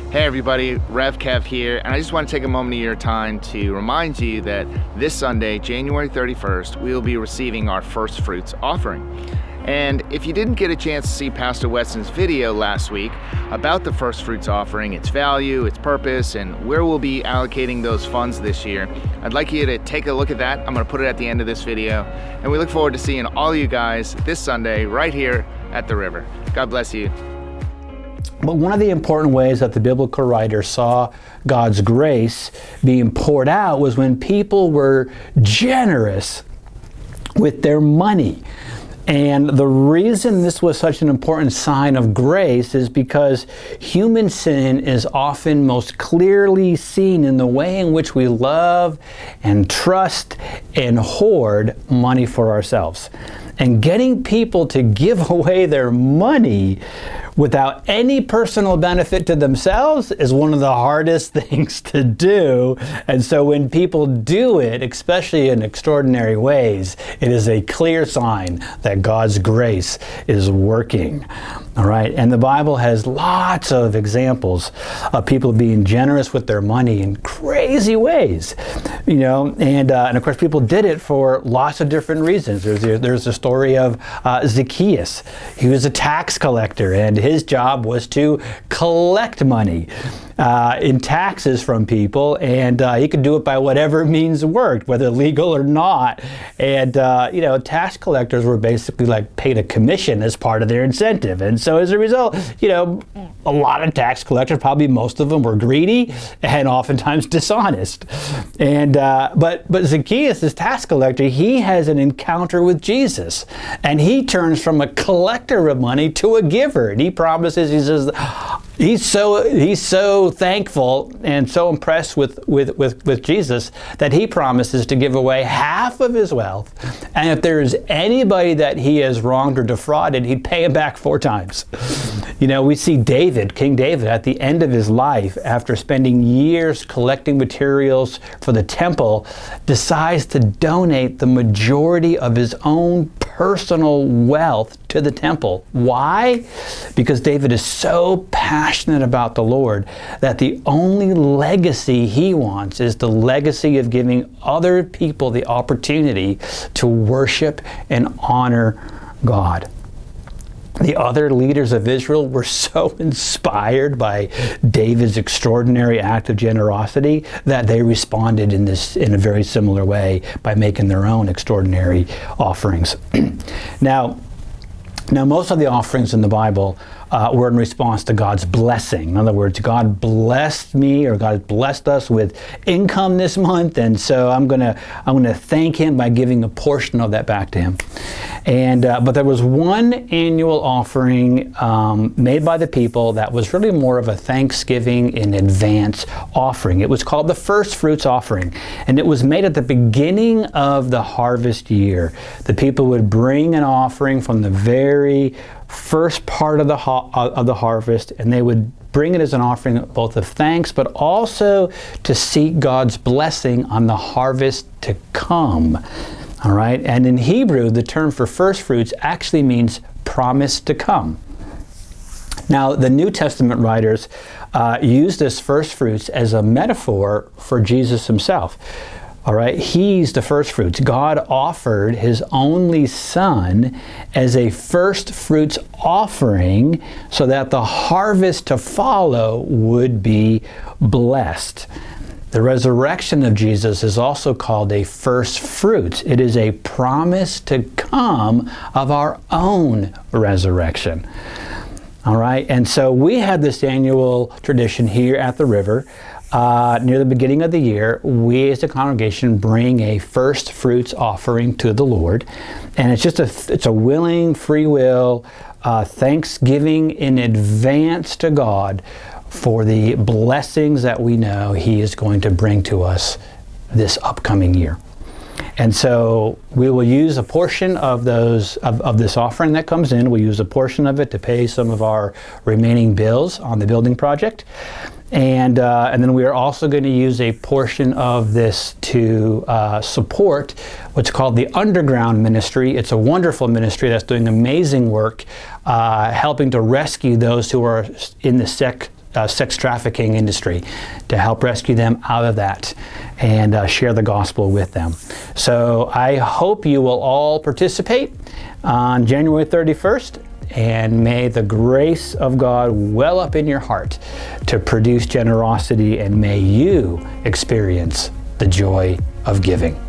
Hey everybody, Rev Kev here, and I just want to take a moment of your time to remind you that this Sunday, January 31st, we will be receiving our first fruits offering. And if you didn't get a chance to see Pastor Weston's video last week about the first fruits offering, its value, its purpose, and where we'll be allocating those funds this year, I'd like you to take a look at that. I'm going to put it at the end of this video, and we look forward to seeing all you guys this Sunday right here at the river. God bless you. But one of the important ways that the biblical writer saw God's grace being poured out was when people were generous with their money. And the reason this was such an important sign of grace is because human sin is often most clearly seen in the way in which we love and trust and hoard money for ourselves. And getting people to give away their money without any personal benefit to themselves is one of the hardest things to do. And so when people do it, especially in extraordinary ways, it is a clear sign that God's grace is working. All right, and the Bible has lots of examples of people being generous with their money in crazy ways, and of course people did it for lots of different reasons. There's the story of Zacchaeus. He was a tax collector, and his job was to collect money in taxes from people, and he could do it by whatever means worked, whether legal or not. And tax collectors were basically like paid a commission as part of their incentive, and so as a result, a lot of tax collectors, probably most of them, were greedy and oftentimes dishonest. And but Zacchaeus, this tax collector, he has an encounter with Jesus, and he turns from a collector of money to a giver. And he promises, he says, he's so thankful and so impressed with Jesus that he promises to give away half of his wealth. And if there's anybody that he has wronged or defrauded, he'd pay him back 4 times. We see David, King David, at the end of his life, after spending years collecting materials for the temple, decides to donate the majority of his own personal wealth to the temple. Why? Because David is so passionate about the Lord that the only legacy he wants is the legacy of giving other people the opportunity to worship and honor God. The other leaders of Israel were so inspired by David's extraordinary act of generosity that they responded in a very similar way by making their own extraordinary offerings. Now, most of the offerings in the Bible were in response to God's blessing. In other words, God blessed me, or God blessed us with income this month, and so I'm gonna thank Him by giving a portion of that back to Him. And but there was one annual offering made by the people that was really more of a thanksgiving in advance offering. It was called the first fruits offering, and it was made at the beginning of the harvest year. The people would bring an offering from the very first part of the harvest, and they would bring it as an offering both of thanks, but also to seek God's blessing on the harvest to come. All right, and in Hebrew, the term for first fruits actually means promise to come. Now, the New Testament writers use this first fruits as a metaphor for Jesus himself. All right, he's the first fruits. God offered his only son as a first fruits offering so that the harvest to follow would be blessed. The resurrection of Jesus is also called a first fruits. It is a promise to come of our own resurrection. All right, and so we had this annual tradition here at the river. Near the beginning of the year, we as a congregation bring a first fruits offering to the Lord, and it's a willing, free will thanksgiving in advance to God for the blessings that we know He is going to bring to us this upcoming year. And so we will use a portion of this offering that comes in. We'll use a portion of it to pay some of our remaining bills on the building project. And then we are also going to use a portion of this to support what's called the Underground Ministry. It's a wonderful ministry that's doing amazing work, helping to rescue those who are in the sex trafficking industry, to help rescue them out of that and share the gospel with them. So I hope you will all participate on January 31st, and may the grace of God well up in your heart to produce generosity, and may you experience the joy of giving.